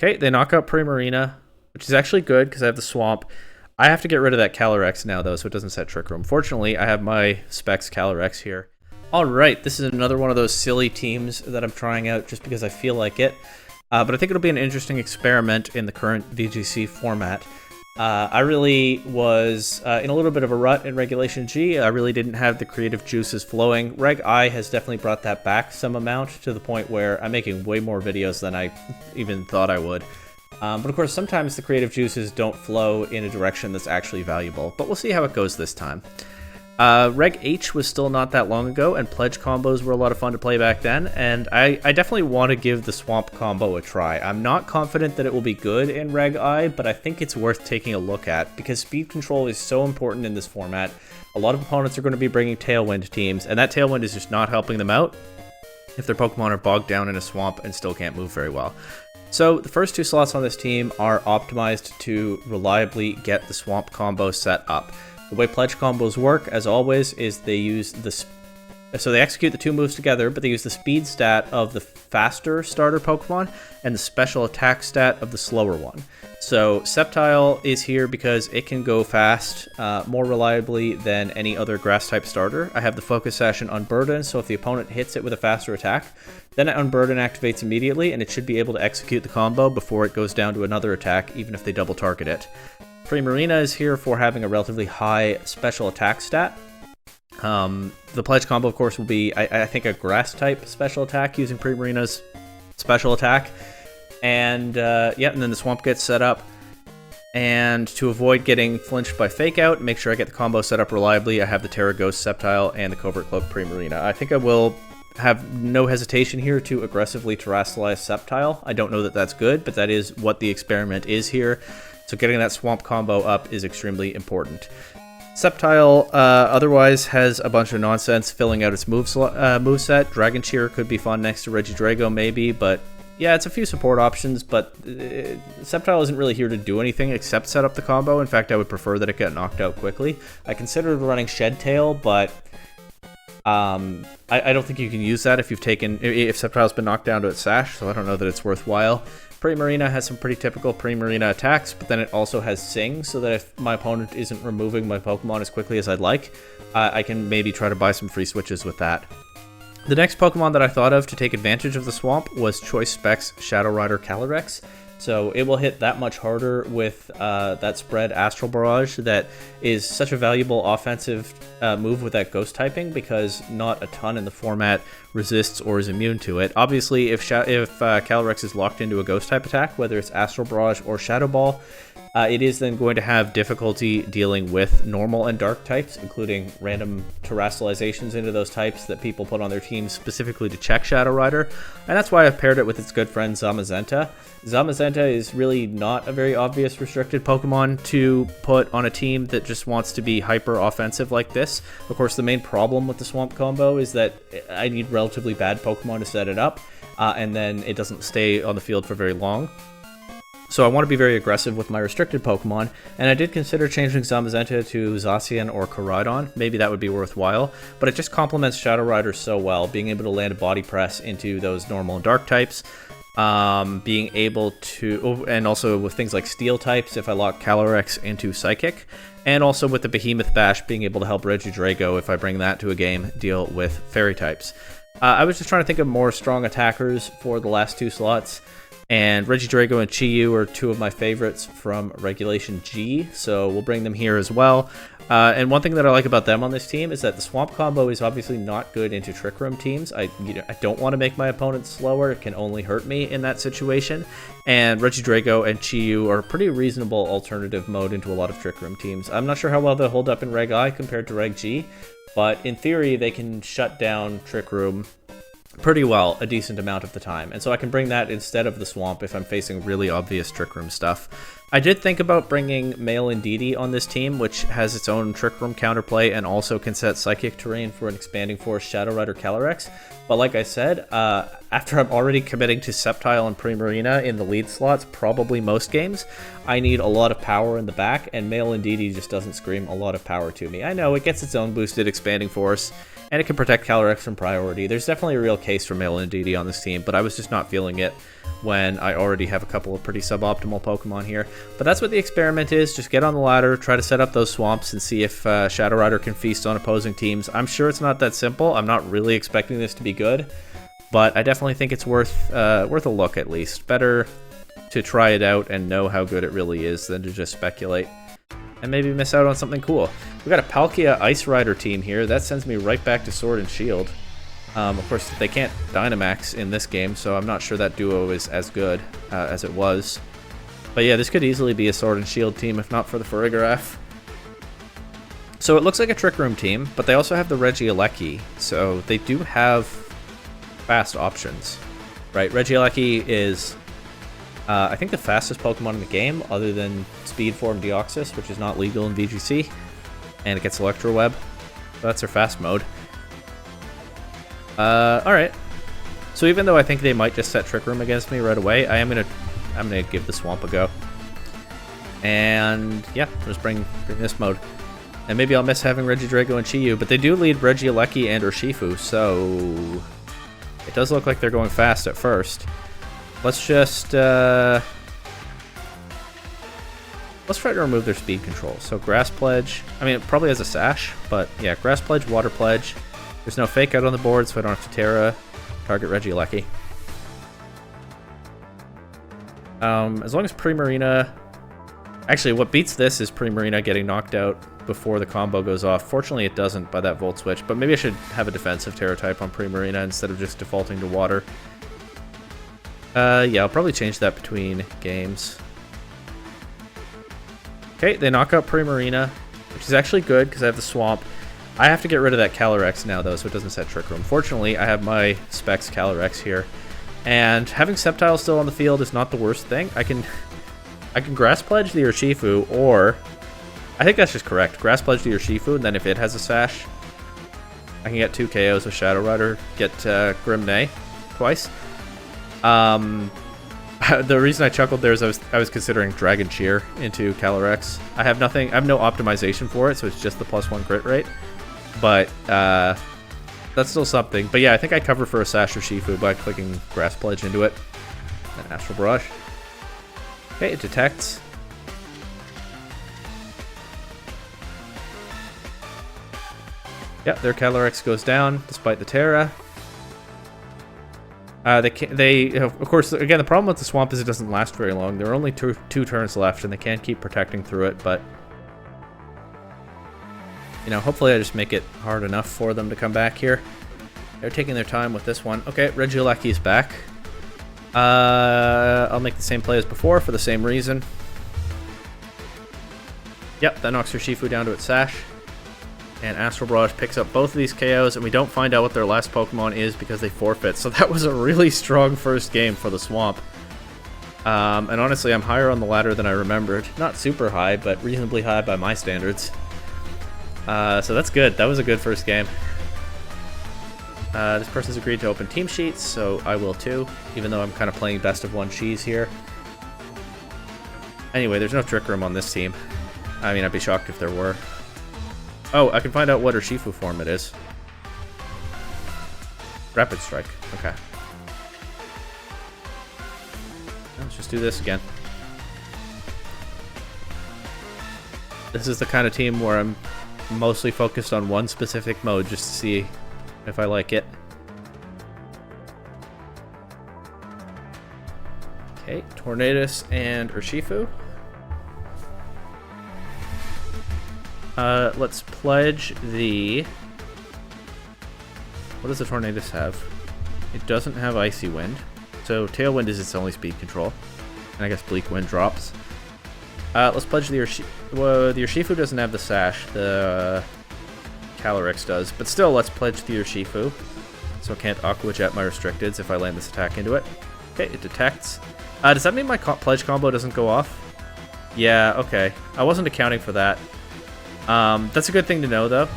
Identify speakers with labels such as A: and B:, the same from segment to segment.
A: Okay, they knock out Primarina, which is actually good because I have the Swamp. I have to get rid of that Calyrex now, though, so it doesn't set Trick Room. Fortunately, I have my Specs Calyrex here. All right, this is another one of those silly teams that I'm trying out just because I feel like it. But I think it'll be an interesting experiment in the current VGC format. I really was in a little bit of a rut in Regulation G. I really didn't have the creative juices flowing. Reg I has definitely brought that back some amount to the point where I'm making way more videos than I even thought I would. But of course, sometimes the creative juices don't flow in a direction that's actually valuable. But we'll see how it goes this time. Reg H was still not that long ago, and pledge combos were a lot of fun to play back then, and I definitely want to give the Swamp combo a try. I'm not confident that it will be good in Reg I, but I think it's worth taking a look at, because speed control is so important in this format. A lot of opponents are going to be bringing Tailwind teams, and that Tailwind is just not helping them out if their Pokemon are bogged down in a swamp and still can't move very well. So the first two slots on this team are optimized to reliably get the Swamp combo set up. The way pledge combos work, as always, is they use so they execute the two moves together, but they use the speed stat of the faster starter Pokemon and the special attack stat of the slower one. So Sceptile is here because it can go fast more reliably than any other grass-type starter. I have the Focus Sash and Unburden, so if the opponent hits it with a faster attack, then Unburden activates immediately, and it should be able to execute the combo before it goes down to another attack, even if they double target it. Primarina is here for having a relatively high special attack stat. The pledge combo, of course, will be, I think, a grass-type special attack using Primarina's special attack. And, yeah, and then the Swamp gets set up. And to avoid getting flinched by Fake Out, make sure I get the combo set up reliably, I have the Terra Ghost Sceptile and the Covert Cloak Primarina. I think I will have no hesitation here to aggressively Terrasilize Sceptile. I don't know that that's good, but that is what the experiment is here. So getting that Swamp combo up is extremely important. Sceptile otherwise has a bunch of nonsense filling out its moveset. Dragon Cheer could be fun next to Regidrago maybe, but yeah, it's a few support options, but Sceptile isn't really here to do anything except set up the combo. In fact, I would prefer that it get knocked out quickly. I considered running Shed Tail, but I don't think you can use that if Sceptile's been knocked down to its sash, so I don't know that it's worthwhile. Primarina has some pretty typical Primarina attacks, but then it also has Sing, so that if my opponent isn't removing my Pokemon as quickly as I'd like, I can maybe try to buy some free switches with that. The next Pokemon that I thought of to take advantage of the Swamp was Choice Specs Shadow Rider Calyrex. So it will hit that much harder with that spread Astral Barrage that is such a valuable offensive move with that ghost typing, because not a ton in the format resists or is immune to it. Obviously, if Calyrex is locked into a ghost type attack, whether it's Astral Barrage or Shadow Ball, it is then going to have difficulty dealing with normal and dark types, including random terrasilizations into those types that people put on their teams specifically to check Shadow Rider, and that's why I've paired it with its good friend Zamazenta. Zamazenta is really not a very obvious restricted Pokemon to put on a team that just wants to be hyper offensive like this. Of course, the main problem with the Swamp combo is that I need relatively bad Pokemon to set it up, and then it doesn't stay on the field for very long. So I want to be very aggressive with my restricted Pokemon, and I did consider changing Zamazenta to Zacian or Koraidon. Maybe that would be worthwhile, but it just complements Shadow Rider so well, being able to land a body press into those normal and dark types, being able to, and also with things like Steel types if I lock Calyrex into Psychic, and also with the Behemoth Bash being able to help Regidrago if I bring that to a game deal with Fairy types. I was just trying to think of more strong attackers for the last two slots. And Regidrago and Chi-Yu are two of my favorites from Regulation G, so we'll bring them here as well. And one thing that I like about them on this team is that the Swamp combo is obviously not good into Trick Room teams. I don't want to make my opponent slower. It can only hurt me in that situation. And Regidrago and Chi-Yu are a pretty reasonable alternative mode into a lot of Trick Room teams. I'm not sure how well they'll hold up in Reg I compared to Reg G, but in theory they can shut down Trick Room pretty well a decent amount of the time, and so I can bring that instead of the Swamp if I'm facing really obvious Trick Room stuff. I did think about bringing Male Indeedee on this team, which has its own Trick Room counterplay and also can set Psychic Terrain for an Expanding Force Shadow Rider Calyrex, but like I said, after I'm already committing to Sceptile and Primarina in the lead slots probably most games, I need a lot of power in the back, and Male Indeedee just doesn't scream a lot of power to me. I know it gets its own boosted Expanding Force, and it can protect Calyrex from priority. There's definitely a real case for Male Indeedee on this team, but I was just not feeling it when I already have a couple of pretty suboptimal Pokemon here. But that's what the experiment is. Just get on the ladder, try to set up those swamps, and see if Shadow Rider can feast on opposing teams. I'm sure it's not that simple. I'm not really expecting this to be good, but I definitely think it's worth a look at least. Better to try it out and know how good it really is than to just speculate and maybe miss out on something cool. We got a Palkia Ice Rider team here. That sends me right back to Sword and Shield. Of course, they can't Dynamax in this game, so I'm not sure that duo is as good as it was. But yeah, this could easily be a Sword and Shield team, if not for the Farigiraf. So it looks like a Trick Room team, but they also have the Regieleki, so they do have fast options, right? Regieleki is, I think, the fastest Pokemon in the game, other than Speed Form Deoxys, which is not legal in VGC, and it gets Electro Web. So that's their fast mode. Alright. So even though I think they might just set Trick Room against me right away, I'm gonna give the Swamp a go. And yeah, just bring this mode. And maybe I'll miss having Regidrago and Chi-Yu, but they do lead Regieleki and Urshifu, so it does look like they're going fast at first. Let's just let's try to remove their speed control. So Grass Pledge, I mean, it probably has a Sash, but yeah, Grass Pledge, Water Pledge. There's no Fake Out on the board, so I don't have to Terra target Regieleki. As long as Primarina... Actually, what beats this is Primarina getting knocked out before the combo goes off. Fortunately, it doesn't by that Volt Switch, but maybe I should have a defensive Terra type on Primarina instead of just defaulting to Water. Yeah, I'll probably change that between games. Okay, they knock out Primarina, which is actually good because I have the Swamp. I have to get rid of that Calyrex now, though, so it doesn't set Trick Room. Fortunately, I have my Specs Calyrex here, and having Sceptile still on the field is not the worst thing. I can Grass Pledge the Urshifu, or... I think that's just correct. Grass Pledge the Urshifu, and then if it has a Sash, I can get 2 KOs with Shadow Rider, get Grimnay twice. The reason I chuckled there is I was considering Dragon Cheer into Calyrex. I have no optimization for it, so it's just the +1 crit rate. But that's still something. But yeah, I think I cover for a Sash Urshifu by clicking Grass Pledge into it. And Astral Barrage. Okay, it detects. Yep, their Calyrex goes down despite the Terra. Of course, again, the problem with the Swamp is it doesn't last very long. There are only two turns left, and they can't keep protecting through it, but... You know, hopefully I just make it hard enough for them to come back here. They're taking their time with this one. Okay, Regieleki's back. I'll make the same play as before for the same reason. Yep, that knocks Urshifu down to its Sash. And Astral Barrage picks up both of these KOs, and we don't find out what their last Pokemon is because they forfeit. So that was a really strong first game for the Swamp. And honestly, I'm higher on the ladder than I remembered. Not super high, but reasonably high by my standards. So that's good. That was a good first game. This person's agreed to open team sheets, so I will too, even though I'm kind of playing best of one cheese here. Anyway, there's no Trick Room on this team. I mean, I'd be shocked if there were. Oh, I can find out what Urshifu form it is. Rapid Strike. Okay. Let's just do this again. This is the kind of team where I'm mostly focused on one specific mode just to see if I like it. Okay, Tornadus and Urshifu. Let's pledge the... What does the Tornadus have? It doesn't have Icy Wind, so Tailwind is its only speed control. And I guess Bleak Wind drops. Let's pledge the Urshifu. Well, the Urshifu doesn't have the Sash, the Calyrex does. But still, let's pledge the Urshifu. So I can't Aqua Jet my Restricteds if I land this attack into it. Okay, it detects. Does that mean my pledge combo doesn't go off? Yeah, okay. I wasn't accounting for that. That's a good thing to know, though.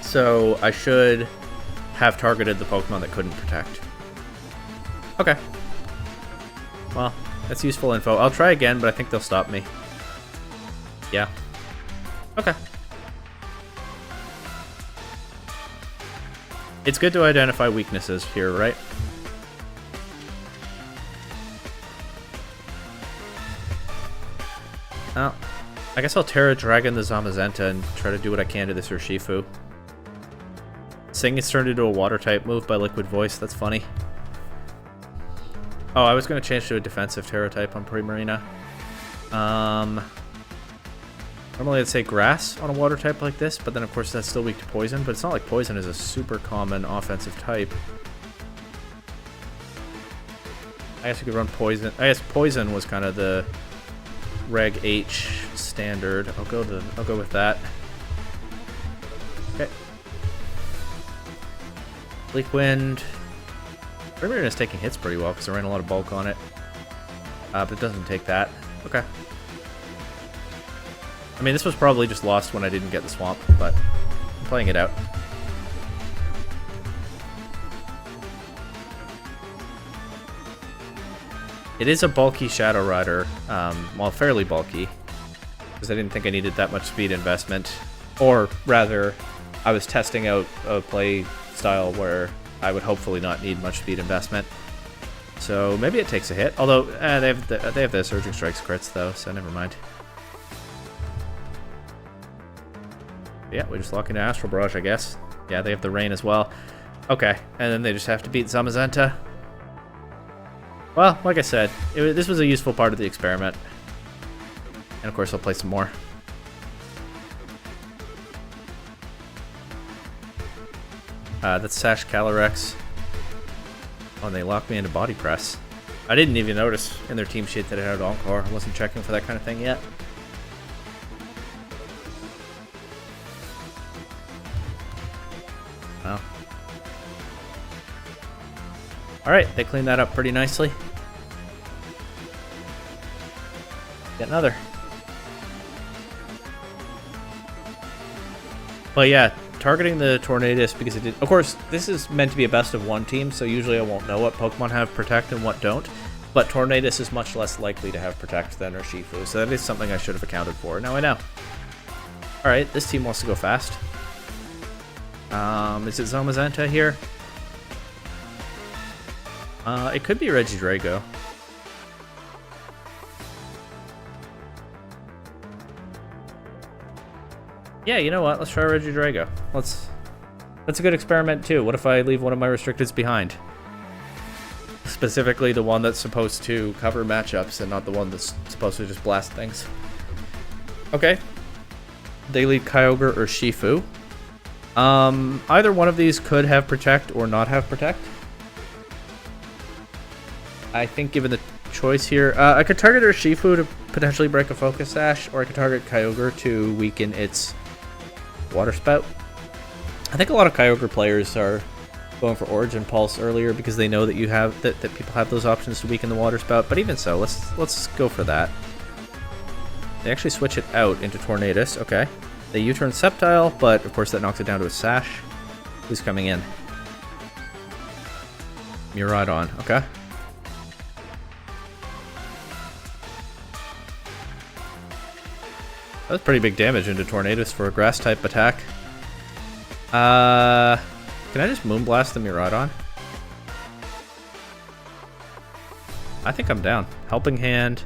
A: So I should have targeted the Pokemon that couldn't protect. Okay. Well, that's useful info. I'll try again, but I think they'll stop me. Yeah. Okay. It's good to identify weaknesses here, right? Oh, I guess I'll Terra Dragon the Zamazenta and try to do what I can to this Urshifu. Sing is turned into a water type move by Liquid Voice. That's funny. Oh, I was going to change to a defensive Terra type on Primarina. Normally I'd say Grass on a water type like this, but then of course that's still weak to Poison, but it's not like Poison is a super common offensive type. I guess you could run Poison. I guess Poison was kind of the Reg H standard. I'll go with that. Okay. Bleak Wind. Primarina is taking hits pretty well because I ran a lot of bulk on it. But it doesn't take that. Okay. I mean, this was probably just lost when I didn't get the Swamp, but I'm playing it out. It is a bulky Shadow Rider, well, fairly bulky, because I didn't think I needed that much speed investment. Or rather, I was testing out a play style where I would hopefully not need much speed investment. So maybe it takes a hit, although they have the Surging Strikes crits though, so never mind. Yeah, we just lock into Astral Barrage, I guess. Yeah, they have the Rain as well. Okay, and then they just have to beat Zamazenta. Well, like I said, this was a useful part of the experiment. And of course, I'll play some more. That's Sash Calyrex. Oh, and they locked me into Body Press. I didn't even notice in their team sheet that it had Encore. I wasn't checking for that kind of thing yet. Wow. Alright, they cleaned that up pretty nicely. Get another. But yeah, targeting the Tornadus because it did... Of course, this is meant to be a best of one team, so usually I won't know what Pokemon have Protect and what don't. But Tornadus is much less likely to have Protect than Urshifu, so that is something I should have accounted for. Now I know. Alright, this team wants to go fast. Is it Zamazenta here? It could be Regidrago. Yeah, you know what? Let's try Regidrago. That's a good experiment too. What if I leave one of my restricteds behind? Specifically the one that's supposed to cover matchups and not the one that's supposed to just blast things. Okay. They lead Kyogre or Shifu. Either one of these could have Protect or not have Protect. I think given the choice here, I could target Urshifu to potentially break a Focus Sash, or I could target Kyogre to weaken its Water Spout. I think a lot of Kyogre players are going for Origin Pulse earlier because they know that you have that people have those options to weaken the Water Spout. But even so, let's go for that. They actually switch it out into Tornadus. Okay, they U-turn Sceptile, but of course that knocks it down to a Sash. Who's coming in? Miraidon. Okay. That was pretty big damage into Tornadus for a Grass-type attack. Can I just Moonblast the Miraidon? I think I'm down. Helping Hand.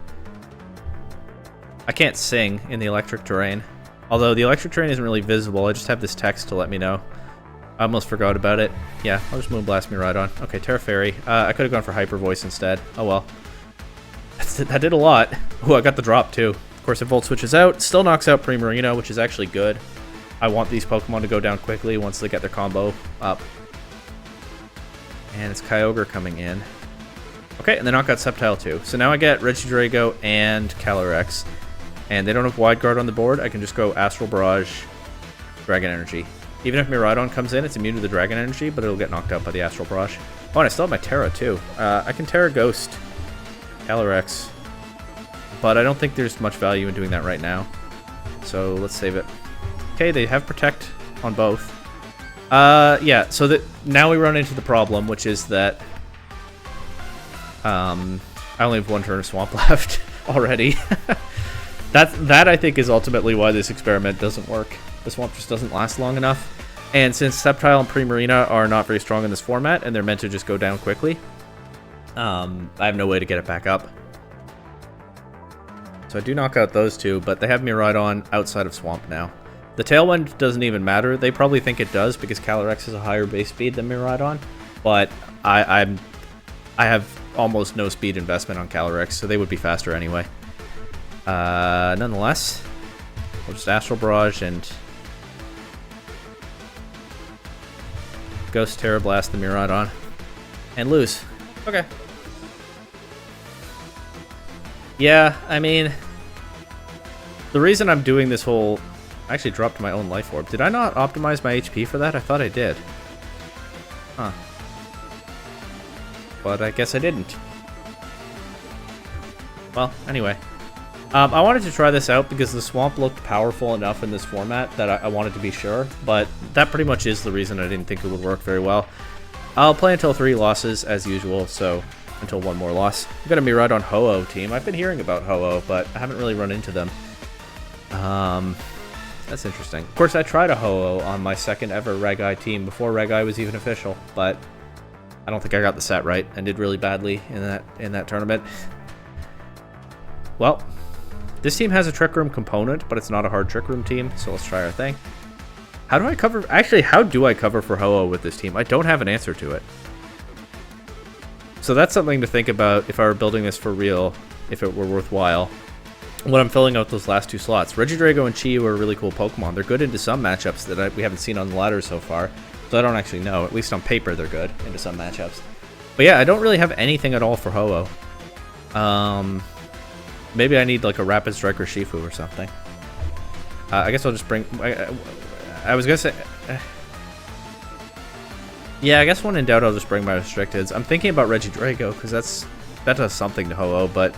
A: I can't Sing in the Electric Terrain. Although the Electric Terrain isn't really visible, I just have this text to let me know. I almost forgot about it. Yeah, I'll just Moonblast Miraidon. Okay, Terra Fairy. I could have gone for Hyper Voice instead. Oh well. That did a lot. Ooh, I got the drop too. Of course, if Volt switches out, still knocks out Primarina, which is actually good. I want these Pokemon to go down quickly once they get their combo up. And it's Kyogre coming in. Okay, and they knock out Sceptile too. So now I get Regidrago and Calyrex. And they don't have Wide Guard on the board. I can just go Astral Barrage, Dragon Energy. Even if Miraidon comes in, it's immune to the Dragon Energy, but it'll get knocked out by the Astral Barrage. Oh, and I still have my Terra too. I can Terra Ghost Calyrex. But I don't think there's much value in doing that right now. So let's save it. Okay, they have Protect on both. Yeah, so that now we run into the problem, which is that I only have one turn of Swamp left already. That I think is ultimately why this experiment doesn't work. The Swamp just doesn't last long enough. And since Sceptile and Primarina are not very strong in this format, and they're meant to just go down quickly, I have no way to get it back up. So I do knock out those two, but they have Miraidon outside of Swamp now. The Tailwind doesn't even matter. They probably think it does because Calyrex has a higher base speed than Miraidon, but I have almost no speed investment on Calyrex, so they would be faster anyway. Nonetheless, we'll just Astral Barrage and Ghost Terra Blast the Miraidon and lose. Okay. Yeah, I mean, the reason I'm doing this whole... I actually dropped my own Life Orb. Did I not optimize my HP for that? I thought I did. Huh. But I guess I didn't. Well, anyway. I wanted to try this out because the Swamp looked powerful enough in this format that I wanted to be sure, but that pretty much is the reason I didn't think it would work very well. I'll play until 3 losses, as usual, so until 1 more loss. I'm going to be right on Ho-Oh team. I've been hearing about Ho-Oh, but I haven't really run into them. That's interesting. Of course, I tried a Ho-Oh on my second ever Reg-I team before Reg-I was even official, but I don't think I got the set right and did really badly in that tournament. Well, this team has a Trick Room component, but it's not a hard Trick Room team, so let's try our thing. How do I cover... Actually, how do I cover for Ho-Oh with this team? I don't have an answer to it. So that's something to think about if I were building this for real, if it were worthwhile. When I'm filling out those last 2 slots. Regidrago and Chi are really cool Pokemon. They're good into some matchups that we haven't seen on the ladder so far, so I don't actually know. At least on paper, they're good into some matchups. But yeah, I don't really have anything at all for Ho-Oh. Maybe I need like a Rapid Strike or Shifu or something. I guess I'll just bring... I was gonna say... yeah, I guess when in doubt, I'll just bring my Restricteds. I'm thinking about Regidrago, because that does something to Ho-Oh, but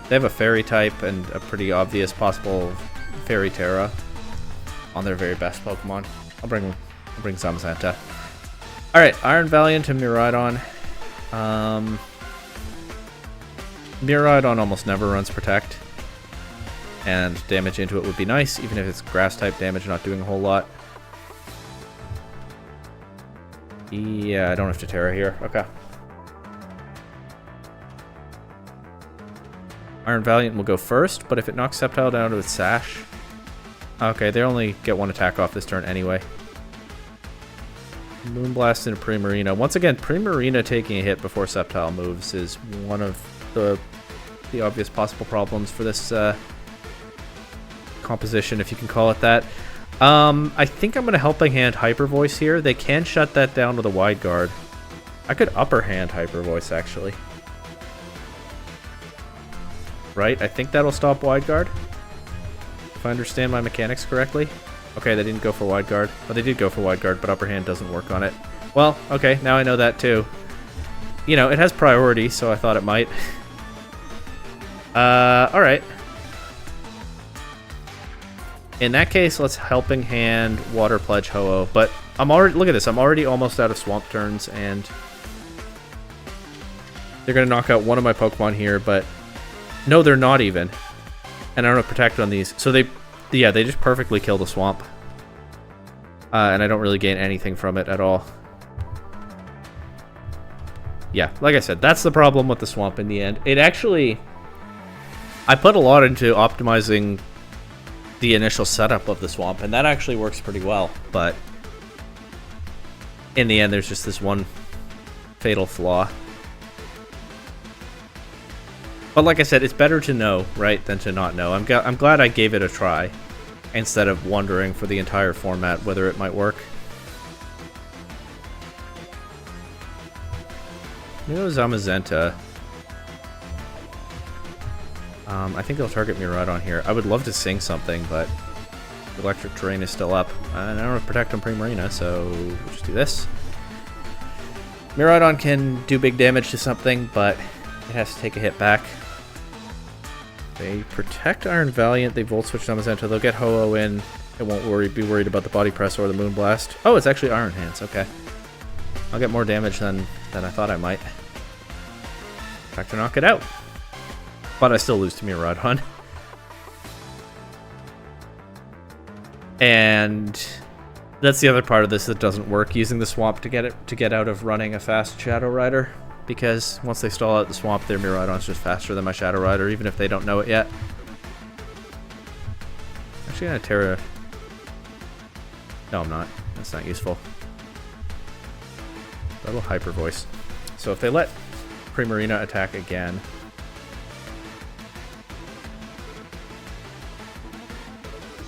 A: they have a Fairy type and a pretty obvious possible Fairy Terra on their very best Pokemon. I'll bring Zamazenta. Alright, Iron Valiant and Miraidon. Miraidon almost never runs Protect, and damage into it would be nice, even if it's Grass type damage, not doing a whole lot. Yeah, I don't have to Terra here. Okay. Iron Valiant will go first, but if it knocks Sceptile down to its Sash... Okay, they only get 1 attack off this turn anyway. Moonblast into Primarina. Once again, Primarina taking a hit before Sceptile moves is one of the obvious possible problems for this composition, if you can call it that. I think I'm going to Helping Hand Hyper Voice here. They can shut that down with a Wide Guard. I could Upper Hand Hyper Voice, actually. Right? I think that'll stop Wide Guard. If I understand my mechanics correctly. Okay, they didn't go for Wide Guard. Well, they did go for Wide Guard, but Upper Hand doesn't work on it. Well, okay, now I know that too. You know, it has priority, so I thought it might. Alright. In that case, let's Helping Hand Water Pledge Ho-Oh. But I'm already... Look at this. I'm already almost out of Swamp turns, and they're going to knock out one of my Pokemon here, but... No, they're not even. And I don't have Protect on these. So they just perfectly kill the Swamp. And I don't really gain anything from it at all. Yeah, like I said, that's the problem with the Swamp in the end. It actually... I put a lot into optimizing the initial setup of the Swamp, and that actually works pretty well. But in the end, there's just this one fatal flaw. But like I said, it's better to know, right, than to not know. I'm glad I gave it a try, instead of wondering for the entire format whether it might work. You know, Zamazenta. I think they'll target Miraidon here. I would love to sing something, but Electric Terrain is still up. And I don't have Protect on Primarina, so we'll just do this. Miraidon can do big damage to something, but it has to take a hit back. They Protect Iron Valiant, they Volt Switch Zamazenta, they'll get Ho-Oh in. It won't be worried about the Body Press or the Moonblast. Oh, it's actually Iron Hands, okay. I'll get more damage than I thought I might. Back to knock it out. But I still lose to Miraidon. And that's the other part of this that doesn't work, using the Swamp to get out of running a fast Shadow Rider. Because once they stall out the Swamp, their Miraidon's just faster than my Shadow Rider, even if they don't know it yet. actually gonna Terra. No, I'm not. That's not useful. A little hyper voice. So if they let Primarina attack again.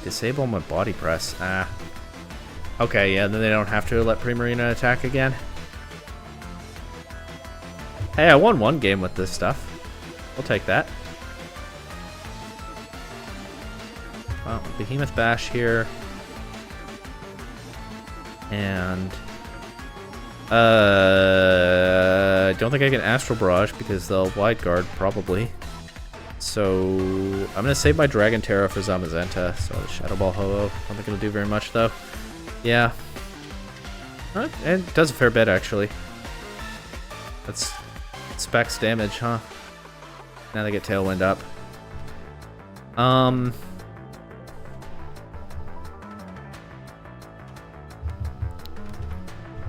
A: Disable my body press. Ah. Okay, yeah, then they don't have to let Primarina attack again. Hey, I won one game with this stuff. We'll take that. Well, Behemoth Bash here. And I don't think I can Astral Barrage because they'll Wide Guard, probably. So I'm going to save my Dragon Terra for Zamazenta. So the Shadow Ball Ho-Oh. I don't think it'll do very much, though. Yeah. And it does a fair bit, actually. That's specs damage, huh? Now they get Tailwind up.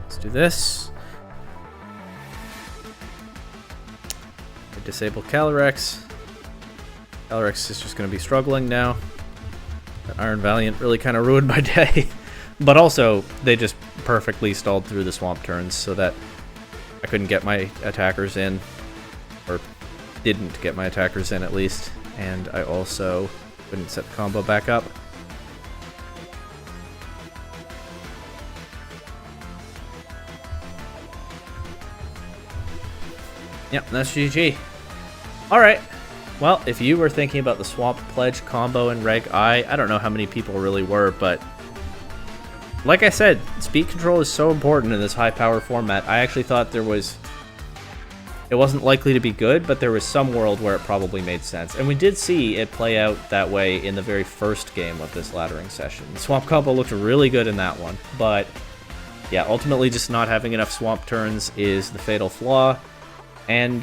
A: Let's do this. Disable Calyrex. Calyrex is just going to be struggling now. That Iron Valiant really kind of ruined my day. But also, they just perfectly stalled through the swamp turns so that I couldn't get my attackers in. Or didn't get my attackers in, at least. And I also couldn't set the combo back up. Yep, that's GG. Alright. Well, if you were thinking about the Swamp Pledge combo in Reg I don't know how many people really were, but like I said, speed control is so important in this high power format. I actually thought it wasn't likely to be good, but there was some world where it probably made sense. And we did see it play out that way in the very first game of this laddering session. The Swamp combo looked really good in that one, but yeah, ultimately just not having enough Swamp turns is the fatal flaw. And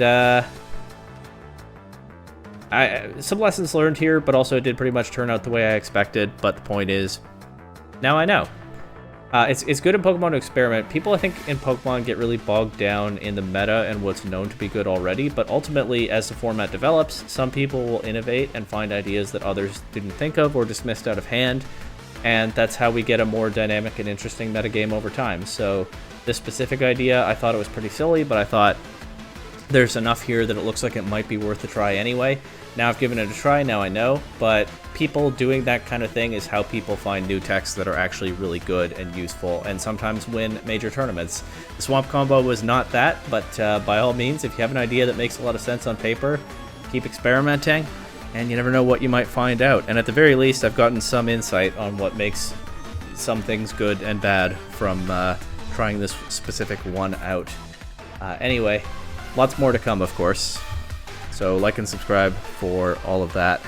A: some lessons learned here, but also it did pretty much turn out the way I expected. But the point is, now I know. It's good in Pokemon to experiment. People, I think, in Pokemon get really bogged down in the meta and what's known to be good already, but ultimately, as the format develops, some people will innovate and find ideas that others didn't think of or dismissed out of hand, and that's how we get a more dynamic and interesting metagame over time. So this specific idea, I thought it was pretty silly, but I thought there's enough here that it looks like it might be worth a try anyway. Now I've given it a try, now I know, but people doing that kind of thing is how people find new techs that are actually really good and useful, and sometimes win major tournaments. The Swamp combo was not that, but by all means, if you have an idea that makes a lot of sense on paper, keep experimenting, and you never know what you might find out. And at the very least, I've gotten some insight on what makes some things good and bad from trying this specific one out. Anyway, lots more to come, of course. So like and subscribe for all of that.